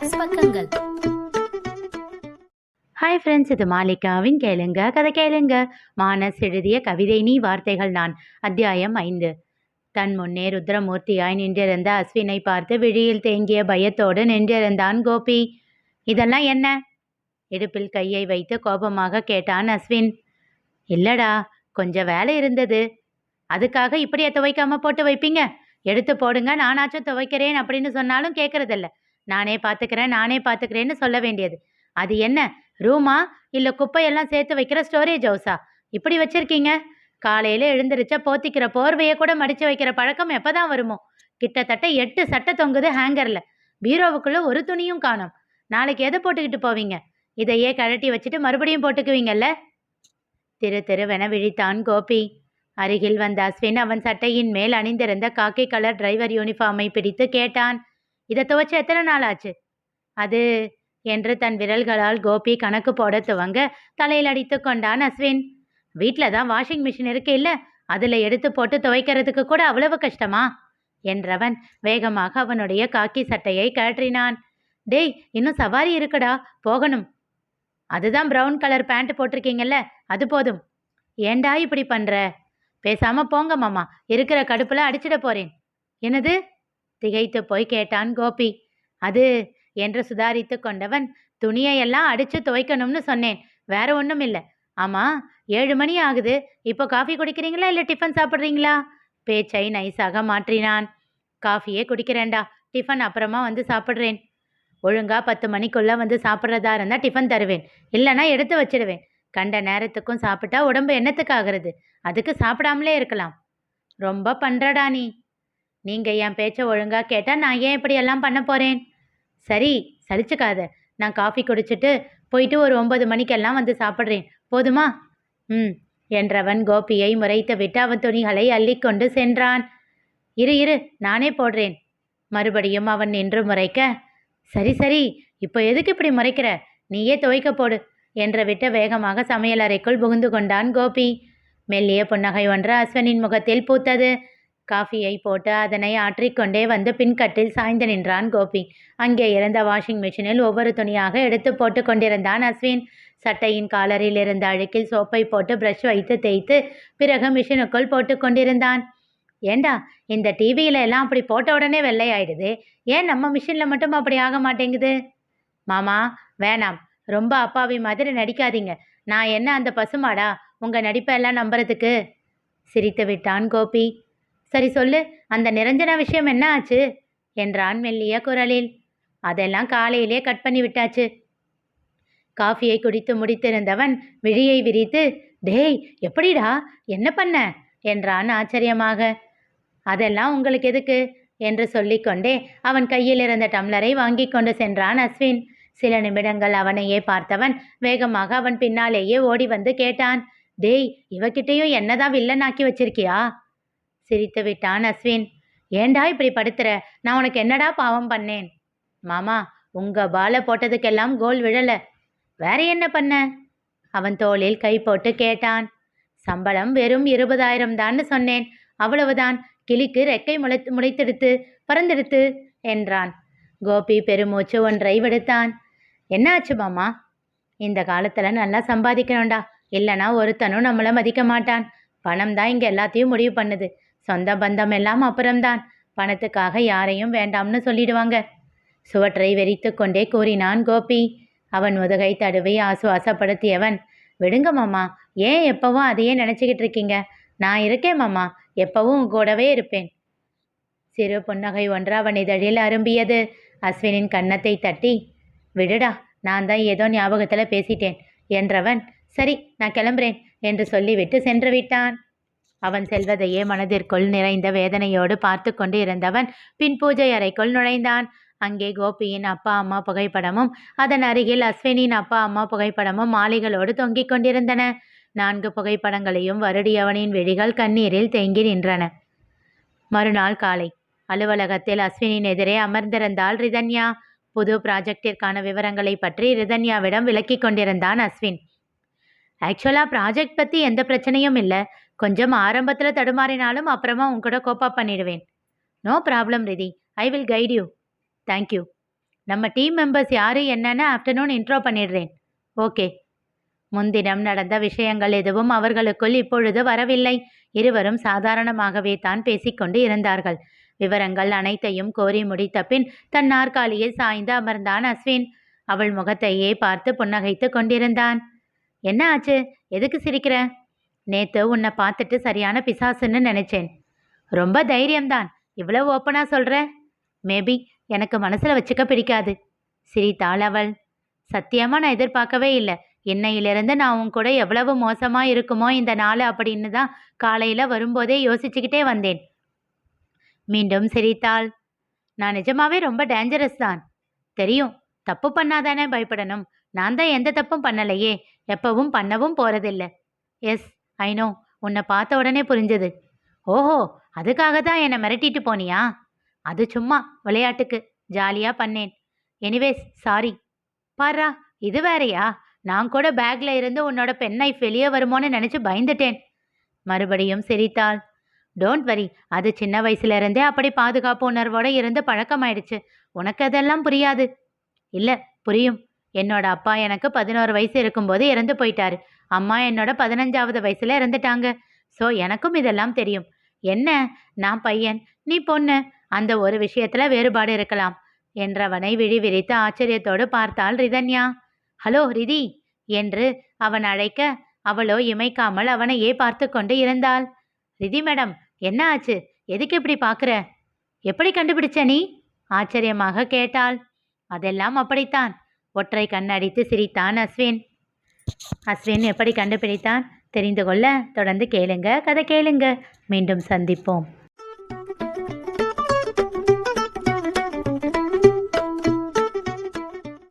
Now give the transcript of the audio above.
Minus பக்கங்கள். Hi friends, இது மாலிகாவின் கேளுங்க கதை கேளுங்க. மானஸ் எழுதிய கவிதை நீ வார்த்தைகள் நான். அத்தியாயம் 5. தன் முன்னே ருத்ரமூர்த்தியாய் நின்றிருந்த அஸ்வினை பார்த்து விழியில் தேங்கிய பயத்தோடு நின்றிருந்தான் கோபி. இதெல்லாம் என்ன? இடுப்பில் கையை வைத்து கோபமாக கேட்டான் அஸ்வின். இல்லடா, கொஞ்சம் வேலை இருந்தது. அதுக்காக இப்படியே துவைக்காம போட்டு வைப்பீங்க? எடுத்து போடுங்க, நானாச்சும் துவைக்கிறேன் அப்படின்னு சொன்னாலும் கேட்கறதில்ல. நானே பார்த்துக்கிறேன்னு சொல்ல வேண்டியது. அது என்ன, ரூமா இல்லை குப்பையெல்லாம் சேர்த்து வைக்கிற ஸ்டோரேஜ் ஹவுஸா? இப்படி வச்சிருக்கீங்க. காலையில் எழுந்திரிச்சா போத்திக்கிற போர்வையை கூட மடித்து வைக்கிற பழக்கம் எப்போ தான் வருமோ? கிட்டத்தட்ட 8 சட்டை தொங்குது ஹேங்கரில். பீரோவுக்குள்ளே ஒரு துணியும் காணோம். நாளைக்கு எதை போட்டுக்கிட்டு போவீங்க? இதையே கழட்டி வச்சுட்டு மறுபடியும் போட்டுக்குவீங்கல்ல? திருவென விழித்தான் கோபி. அருகில் வந்த அஸ்வின் அவன் சட்டையின் மேல் அணிந்திருந்த காக்கி கலர் டிரைவர் யூனிஃபார்மை பிடித்து கேட்டான். இதை துவைச்சு எத்தனை நாள் ஆச்சு? அது என்று தன் விரல்களால் கோபி கணக்கு போட துவங்க தலையில் அடித்து கொண்டான் அஸ்வின். வீட்டில் தான் வாஷிங் மிஷின் இருக்கு இல்லை, அதில் எடுத்து போட்டு துவைக்கிறதுக்கு கூட அவ்வளவு கஷ்டமா என்றவன் வேகமாக அவனுடைய காக்கி சட்டையை கழற்றினான். டேய், இன்னும் சவாரி இருக்குடா, போகணும். அதுதான் ப்ரௌன் கலர் பேண்ட் போட்டிருக்கீங்கல்ல, அது போதும். ஏண்டா இப்படி பண்ற? பேசாம போங்க மாமா, இருக்கிற கடுப்புல அடிச்சிட போறேன். என்னது? திகைத்து போய் கேட்டான் கோபி. அது என்று சுதாரித்து கொண்டவன், துணியையெல்லாம் அடிச்சு துவைக்கணும்னு சொன்னேன், வேற ஒன்றும் இல்லை. ஆமா, 7 மணி ஆகுது. இப்போ காஃபி குடிக்கிறீங்களா இல்லை டிஃபன் சாப்பிட்றீங்களா? பேச்சை நைஸாக மாற்றினான். காஃபியே குடிக்கிறேன்டா, டிஃபன் அப்புறமா வந்து சாப்பிட்றேன். ஒழுங்கா 10 மணிக்குள்ள வந்து சாப்பிட்றதா இருந்தால் டிஃபன் தருவேன், இல்லைன்னா எடுத்து வச்சிடுவேன். கண்ட நேரத்துக்கும் சாப்பிட்டா உடம்பு என்னத்துக்கு ஆகிறது? அதுக்கு சாப்பிடாமலே இருக்கலாம். ரொம்ப பண்றடா நீ. நீங்க என் பேச்சை ஒழுங்கா கேட்டா நான் ஏன் இப்படியெல்லாம் பண்ண போறேன்? சரி, சலிச்சுக்காத. நான் காஃபி குடிச்சிட்டு போயிட்டு ஒரு 9 மணிக்கெல்லாம் வந்து சாப்பிட்றேன், போதுமா? என்றவன் கோபியை முறைத்து விட்டு அவன் துணிகளை அள்ளிக்கொண்டு சென்றான். இரு நானே போடுறேன். மறுபடியும் அவன் நின்று முறைக்க, சரி இப்போ எதுக்கு இப்படி முறைக்கிற? நீயே துவைக்க போடு என்று விட்டு வேகமாக சமையல் அறைக்குள் புகுந்து கொண்டான் கோபி. மெல்லிய புன்னகை ஒன்று அஸ்வினின் முகத்தில் பூத்தது. காஃபியை போட்டு அதனை ஆற்றிக்கொண்டே வந்து பின்கட்டில் சாய்ந்து நின்றான் கோபி. அங்கே இருந்த வாஷிங் மிஷினில் ஒவ்வொரு துணியாக எடுத்து போட்டு கொண்டிருந்தான் அஸ்வின். சட்டையின் காலரில் இருந்த அழுக்கில் சோப்பை போட்டு பிரஷ் வைத்து தேய்த்து பிறகு மிஷினுக்குள் போட்டு கொண்டிருந்தான். ஏண்டா, இந்த டிவியில எல்லாம் அப்படி போட்ட உடனே வெள்ளை ஆயிடுது, ஏன் நம்ம மிஷினில் மட்டும் அப்படி ஆக மாட்டேங்குது? மாமா, வேணாம், ரொம்ப அப்பாவி மாதிரி நடிக்காதீங்க. நான் என்ன அந்த பசுமாடா உங்கள் நடிப்பெல்லாம் நம்புறதுக்கு? சிரித்து விட்டான் கோபி. சரி சொல்லு, அந்த நிரஞ்சனா விஷயம் என்ன ஆச்சு என்றான் மெல்லிய குரலில். அதெல்லாம் காலையிலே கட் பண்ணி விட்டாச்சு. காஃபியை குடித்து முடித்திருந்தவன் விழியை விரித்து, டேய் எப்படிடா, என்ன பண்ண என்றான் ஆச்சரியமாக. அதெல்லாம் உங்களுக்கு எதுக்கு என்று சொல்லிக்கொண்டே அவன் கையில் இருந்த டம்ளரை வாங்கி கொண்டு சென்றான் அஸ்வின். சில நிமிடங்கள் அவனையே பார்த்தவன் வேகமாக அவன் பின்னாலேயே ஓடி வந்து கேட்டான், டேய் இவகிட்டையும் என்னதான் வில்லனாக்கி வச்சிருக்கியா? சிரித்து விட்டான் அஸ்வின். ஏண்டா இப்படி படுத்துற? நான் உனக்கு என்னடா பாவம் பண்ணேன்? மாமா, உங்க பாலை போட்டதுக்கெல்லாம் கோல் விழல, வேற என்ன பண்ண? அவன் தோளில் கை போட்டு கேட்டான். சம்பளம் வெறும் 20,000 தான்னு சொன்னேன், அவ்வளவுதான். கிளிக்கு ரெக்கை முளைத்தெடுத்து பறந்தெடுத்து என்றான். கோபி பெருமூச்சு ஒன்றை விடுத்தான். என்ன ஆச்சு மாமா? இந்த காலத்துல நல்லா சம்பாதிக்கணும்டா, இல்லைனா ஒருத்தனும் நம்மளை மதிக்க மாட்டான். பணம் தான் இங்கே எல்லாத்தையும் முடிவு பண்ணுது. சொந்த பந்தம் எல்லாம் அப்புறம்தான். பணத்துக்காக யாரையும் வேண்டாம்னு சொல்லிடுவாங்க. சுவற்றை வெறித்து கொண்டே கூறினான் கோபி. அவன் முதுகை தடவி ஆசுவாசப்படுத்தியவன், விடுங்க மாமா, ஏன் எப்பவும் அதையே நினச்சிக்கிட்டு இருக்கீங்க? நான் இருக்கேன் மாமா, எப்பவும் கூடவே இருப்பேன். சிறு புன்னகை ஒன்று அவன் இதழில் அரும்பியது. அஸ்வினின் கன்னத்தை தட்டி, விடுடா, நான் தான் ஏதோ ஞாபகத்தில் பேசிட்டேன் என்றவன், சரி நான் கிளம்புறேன் என்று சொல்லிவிட்டு சென்று விட்டான். அவன் செல்வதையே மனதிற்குள் நிறைந்த வேதனையோடு பார்த்து கொண்டு இருந்தவன் பின் பூஜை அறைக்குள் நுழைந்தான். அங்கே கோபியின் அப்பா அம்மா புகைப்படமும் அதன் அருகில் அஸ்வினின் அப்பா அம்மா புகைப்படமும் மாலைகளோடு தொங்கிக் கொண்டிருந்தன. 4 புகைப்படங்களையும் வருடியவனின் விழிகள் கண்ணீரில் தேங்கி நின்றன. மறுநாள் காலை அலுவலகத்தில் அஸ்வினின் எதிரே அமர்ந்திருந்தாள் ரிதன்யா. புது ப்ராஜெக்டிற்கான விவரங்களை பற்றி ரிதன்யாவிடம் விளக்கி கொண்டிருந்தான் அஸ்வின். ஆக்சுவலாக ப்ராஜெக்ட் பற்றி எந்த பிரச்சனையும் இல்லை, கொஞ்சம் ஆரம்பத்தில் தடுமாறினாலும் அப்புறமா உன் கூட கோப்பா பண்ணிடுவேன். No problem Rithi, I will guide you. Thank you. நம்ம டீம் மெம்பர்ஸ் யாரு என்னன்னு ஆஃப்டர்நூன் இன்ட்ரோ பண்ணிடுறேன். ஓகே. முன்தினம் நடந்த விஷயங்கள் எதுவும் அவர்களுக்குள் இப்பொழுது வரவில்லை. இருவரும் சாதாரணமாகவே தான் பேசிக்கொண்டு இருந்தார்கள். விவரங்கள் அனைத்தையும் கோரி முடித்த பின் தன் நாற்காலியில் சாய்ந்து அமர்ந்தான் அஸ்வின். அவள் முகத்தையே பார்த்து புன்னகைத்து கொண்டிருந்தான். என்ன ஆச்சு? எதுக்கு சிரிக்கிற? நேத்து உன்னை பார்த்துட்டு சரியான பிசாசுன்னு நினைச்சேன். ரொம்ப தைரியம்தான். இவ்வளவு ஓப்பனா சொல்ற? மேபி எனக்கு மனசுல வச்சுக்க பிடிக்காது. சிரித்தாள் அவள். சத்தியமா நான் எதிர்பார்க்கவே இல்லை. இன்னையிலிருந்து நான் உன் கூட எவ்வளவு மோசமா இருக்குமோ இந்த நாள் அப்படின்னு தான் காலையில வரும்போதே யோசிச்சுக்கிட்டே வந்தேன். மீண்டும் சிரித்தாள். நான் நிஜமாவே ரொம்ப டேஞ்சரஸ் தான். தெரியும். தப்பு பண்ணாதானே பயப்படணும். நான் தான் எந்த தப்பும் பண்ணலையே. எப்பவும் பண்ணவும் போறதில்ல. Yes, I know. உன்னை பார்த்த உடனே புரிஞ்சது. ஓஹோ, அதுக்காக தான் என்னை மிரட்டிட்டு போனியா? அது சும்மா விளையாட்டுக்கு ஜாலியா பண்ணேன். Anyways sorry. பாரா, இது வேறையா? நான் கூட பேக்ல இருந்து உன்னோட பென் நைஃப் வெளியே வருமோன்னு நினைச்சு பயந்துட்டேன். மறுபடியும் சிரித்தாள். Don't worry. அது சின்ன வயசுல இருந்தே அப்படி பாதுகாப்பு உணர்வோட இருந்து பழக்கமாயிடுச்சு. உனக்கு அதெல்லாம் புரியாது. இல்ல, புரியும். என்னோட அப்பா எனக்கு 11 வயசு இருக்கும்போது இறந்து போயிட்டாரு. அம்மா என்னோட 15வது வயசுல இறந்துட்டாங்க. ஸோ எனக்கும் இதெல்லாம் தெரியும். என்ன, நான் பையன், நீ பொண்ணு, அந்த ஒரு விஷயத்துல வேறுபாடு இருக்கலாம் என்றவனை விழி விரித்து ஆச்சரியத்தோடு பார்த்தாள் ரிதன்யா. ஹலோ ரிதி என்று அவன் அழைக்க அவளோ இமைக்காமல் அவனையே பார்த்து கொண்டு இருந்தாள். ரிதி மேடம், என்ன ஆச்சு? எதுக்கு இப்படி பார்க்குற? எப்படி கண்டுபிடிச்ச நீ? ஆச்சரியமாக கேட்டாள். அதெல்லாம் அப்படித்தான். ஒற்றை கண்ணடித்து சிரித்தான் அஸ்வின். அஸ்வின் எப்படி கண்டுபிடித்தான் தெரிந்து கொள்ள தொடர்ந்து கேளுங்க, கதை கேளுங்க. மீண்டும் சந்திப்போம்.